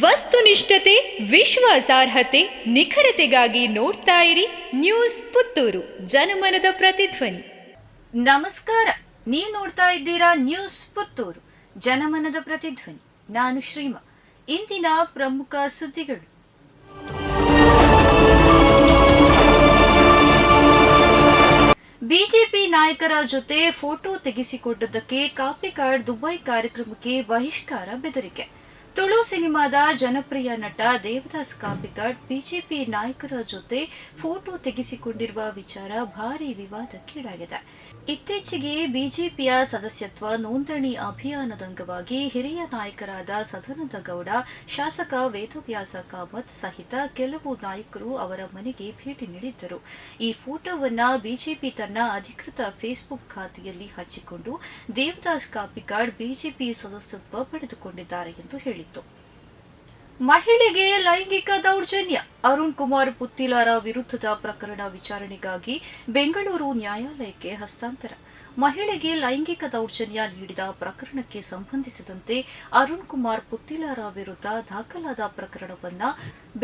ವಸ್ತುನಿಷ್ಠತೆ, ವಿಶ್ವಾಸಾರ್ಹತೆ, ನಿಖರತೆಗಾಗಿ ನೋಡ್ತಾ ಇರಿ ನ್ಯೂಸ್ ಪುತ್ತೂರು, ಜನಮನದ ಪ್ರತಿಧ್ವನಿ. ನಮಸ್ಕಾರ, ನೀವು ನೋಡ್ತಾ ಇದ್ದೀರಾ ನ್ಯೂಸ್ ಪುತ್ತೂರು, ಜನಮನದ ಪ್ರತಿಧ್ವನಿ. ನಾನು ಶ್ರೀಮಾ. ಇಂದಿನ ಪ್ರಮುಖ ಸುದ್ದಿಗಳು. ಬಿಜೆಪಿ ನಾಯಕರ ಜೊತೆ ಫೋಟೋ ತೆಗೆಸಿಕೊಂಡದ್ದಕ್ಕೆ ಕಾಪಿ ಕಾರ್ಡ್ ದುಬೈ ಕಾರ್ಯಕ್ರಮಕ್ಕೆ ಬಹಿಷ್ಕಾರ ಬೆದರಿಕೆ. ತುಳು ಸಿನಿಮಾದ ಜನಪ್ರಿಯ ನಟ ದೇವದಾಸ್ ಕಾಪಿಕಾಡ್ ಬಿಜೆಪಿ ನಾಯಕರ ಜೊತೆ ಫೋಟೋ ತೆಗೆಸಿಕೊಂಡಿರುವ ವಿಚಾರ ಭಾರೀ ವಿವಾದಕ್ಕೀಡಾಗಿದೆ. ಇತ್ತೀಚೆಗೆ ಬಿಜೆಪಿಯ ಸದಸ್ಯತ್ವ ನೋಂದಣಿ ಅಭಿಯಾನದ ಅಂಗವಾಗಿ ಹಿರಿಯ ನಾಯಕರಾದ ಸದಾನಂದ ಗೌಡ, ಶಾಸಕ ವೇದವ್ಯಾಸ ಕಾಮತ್ ಸಹಿತ ಕೆಲವು ನಾಯಕರು ಅವರ ಮನೆಗೆ ಭೇಟಿ ನೀಡಿದ್ದರು. ಈ ಫೋಟೋವನ್ನು ಬಿಜೆಪಿ ತನ್ನ ಅಧಿಕೃತ ಫೇಸ್ಬುಕ್ ಖಾತೆಯಲ್ಲಿ ಹಂಚಿಕೊಂಡು ದೇವದಾಸ್ ಕಾಪಿಕಾಡ್ ಬಿಜೆಪಿ ಸದಸ್ಯತ್ವ ಪಡೆದುಕೊಂಡಿದ್ದಾರೆ ಎಂದು ಹೇಳಿದರು. ಮಹಿಳೆಗೆ ಲೈಂಗಿಕ ದೌರ್ಜನ್ಯ. ಅರುಣ್ ಕುಮಾರ್ ಪುತ್ತಿಲಾರ ವಿರುದ್ಧದ ಪ್ರಕರಣ ವಿಚಾರಣೆಗಾಗಿ ಬೆಂಗಳೂರು ನ್ಯಾಯಾಲಯಕ್ಕೆ ಹಸ್ತಾಂತರ. ಮಹಿಳೆಗೆ ಲೈಂಗಿಕ ದೌರ್ಜನ್ಯ ನೀಡಿದ ಪ್ರಕರಣಕ್ಕೆ ಸಂಬಂಧಿಸಿದಂತೆ ಅರುಣ್ ಕುಮಾರ್ ಪುತ್ತಿಲಾರ ವಿರುದ್ಧ ದಾಖಲಾದ ಪ್ರಕರಣವನ್ನು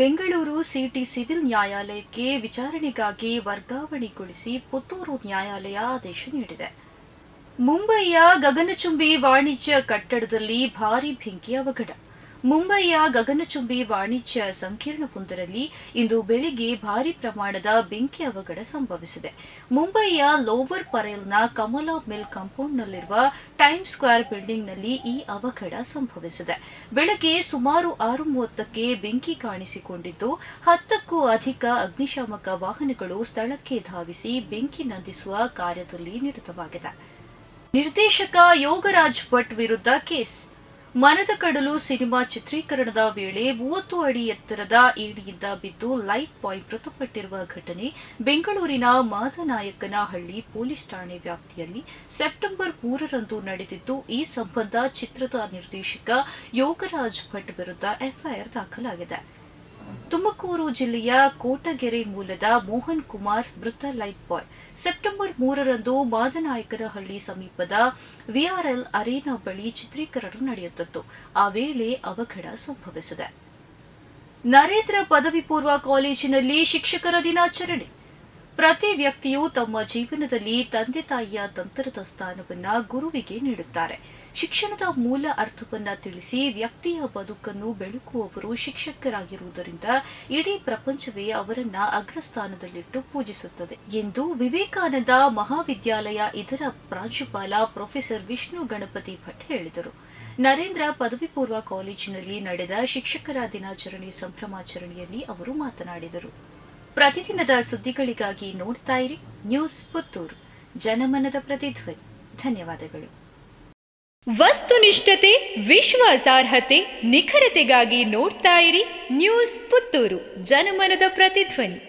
ಬೆಂಗಳೂರು ಸಿಟಿ ಸಿವಿಲ್ ನ್ಯಾಯಾಲಯಕ್ಕೆ ವಿಚಾರಣೆಗಾಗಿ ವರ್ಗಾವಣೆಗೊಳಿಸಿ ಪುತ್ತೂರು ನ್ಯಾಯಾಲಯ ಆದೇಶ ನೀಡಿದೆ. ಮುಂಬಯಿಯ ಗಗನಚುಂಬಿ ವಾಣಿಜ್ಯ ಕಟ್ಟಡದಲ್ಲಿ ಭಾರೀ ಬೆಂಕಿ ಅವಘಡ. ಮುಂಬಯಿಯ ಗಗನಚುಂಬಿ ವಾಣಿಜ್ಯ ಸಂಕೀರ್ಣವೊಂದರಲ್ಲಿ ಇಂದು ಬೆಳಿಗ್ಗೆ ಭಾರೀ ಪ್ರಮಾಣದ ಬೆಂಕಿ ಅವಘಡ ಸಂಭವಿಸಿದೆ. ಮುಂಬಯಿಯ ಲೋವರ್ ಪರೇಲ್ನ ಕಮಲಾ ಮಿಲ್ ಕಾಂಪೌಂಡ್ನಲ್ಲಿರುವ ಟೈಮ್ ಸ್ಕ್ವೇರ್ ಬಿಲ್ಡಿಂಗ್ನಲ್ಲಿ ಈ ಅವಘಡ ಸಂಭವಿಸಿದೆ. ಬೆಳಗ್ಗೆ ಸುಮಾರು 6:30ಕ್ಕೆ ಬೆಂಕಿ ಕಾಣಿಸಿಕೊಂಡಿದ್ದು 10ಕ್ಕೂ ಅಧಿಕ ಅಗ್ನಿಶಾಮಕ ವಾಹನಗಳು ಸ್ಥಳಕ್ಕೆ ಧಾವಿಸಿ ಬೆಂಕಿ ನಂದಿಸುವ ಕಾರ್ಯದಲ್ಲಿ ನಿರತವಾಗಿದೆ. ನಿರ್ದೇಶಕ ಯೋಗರಾಜ್ ಭಟ್ ವಿರುದ್ಧ ಕೇಸ್. ಮನದ ಕಡಲು ಸಿನಿಮಾ ಚಿತ್ರೀಕರಣದ ವೇಳೆ 30 ಅಡಿ ಎತ್ತರದ ಏಣಿಯಿಂದ ಬಿದ್ದು ಲೈಟ್ ಬಾಯ್ ಮೃತಪಟ್ಟಿರುವ ಘಟನೆ ಬೆಂಗಳೂರಿನ ಮಾದನಾಯಕನಹಳ್ಳಿ ಪೊಲೀಸ್ ಠಾಣೆ ವ್ಯಾಪ್ತಿಯಲ್ಲಿ ಸೆಪ್ಟೆಂಬರ್ 3ರಂದು ನಡೆದಿದ್ದು, ಈ ಸಂಬಂಧ ಚಿತ್ರದ ನಿರ್ದೇಶಕ ಯೋಗರಾಜ್ ಭಟ್ ವಿರುದ್ಧ ಎಫ್ಐಆರ್ ದಾಖಲಾಗಿದೆ. ತುಮಕೂರು ಜಿಲ್ಲೆಯ ಕೋಟಗೆರೆ ಮೂಲದ ಮೋಹನ್ ಕುಮಾರ್ ಮೃತ ಲೈಟ್ ಬಾಯ್ ಸೆಪ್ಟೆಂಬರ್ 3ರಂದು ಮಾದನಾಯಕನಹಳ್ಳಿ ಸಮೀಪದ ವಿಆರ್ಎಲ್ ಅರೇನಾ ಬಳಿ ಚಿತ್ರೀಕರಣ ನಡೆಯುತ್ತಿತ್ತು. ಆ ವೇಳೆ ಅವಘಡ ಸಂಭವಿಸಿದೆ. ನರೇಂದ್ರ ಪದವಿ ಪೂರ್ವ ಕಾಲೇಜಿನಲ್ಲಿ ಶಿಕ್ಷಕರ ದಿನಾಚರಣೆ. ಪ್ರತಿ ವ್ಯಕ್ತಿಯು ತಮ್ಮ ಜೀವನದಲ್ಲಿ ತಂದೆ ತಾಯಿಯ ನಂತರದ ಸ್ಥಾನವನ್ನು ಗುರುವಿಗೆ ನೀಡುತ್ತಾರೆ. ಶಿಕ್ಷಣದ ಮೂಲ ಅರ್ಥವನ್ನು ತಿಳಿಸಿ ವ್ಯಕ್ತಿಯ ಬದುಕನ್ನು ಬೆಳಗುವವರು ಶಿಕ್ಷಕರಾಗಿರುವುದರಿಂದ ಇಡೀ ಪ್ರಪಂಚವೇ ಅವರನ್ನ ಅಗ್ರಸ್ಥಾನದಲ್ಲಿಟ್ಟು ಪೂಜಿಸುತ್ತದೆ ಎಂದು ವಿವೇಕಾನಂದ ಮಹಾವಿದ್ಯಾಲಯ ಇದರ ಪ್ರಾಂಶುಪಾಲ ಪ್ರೊಫೆಸರ್ ವಿಷ್ಣು ಗಣಪತಿ ಭಟ್ ಹೇಳಿದರು. ನರೇಂದ್ರ ಪದವಿ ಪೂರ್ವ ಕಾಲೇಜಿನಲ್ಲಿ ನಡೆದ ಶಿಕ್ಷಕರ ದಿನಾಚರಣೆ ಸಂಭ್ರಮಾಚರಣೆಯಲ್ಲಿ ಅವರು ಮಾತನಾಡಿದರು. ಪ್ರತಿದಿನದ ಸುದ್ದಿಗಳಿಗಾಗಿ ನೋಡ್ತಾ ಇರಿ ನ್ಯೂಸ್ ಪುತ್ತೂರು, ಜನಮನದ ಪ್ರತಿಧ್ವನಿ. ಧನ್ಯವಾದಗಳು. ವಸ್ತುನಿಷ್ಠತೆ, ವಿಶ್ವಾಸಾರ್ಹತೆ, ನಿಖರತೆಗಾಗಿ ನೋಡ್ತಾ ಇರಿ ನ್ಯೂಸ್ ಪುತ್ತೂರು, ಜನಮನದ ಪ್ರತಿಧ್ವನಿ.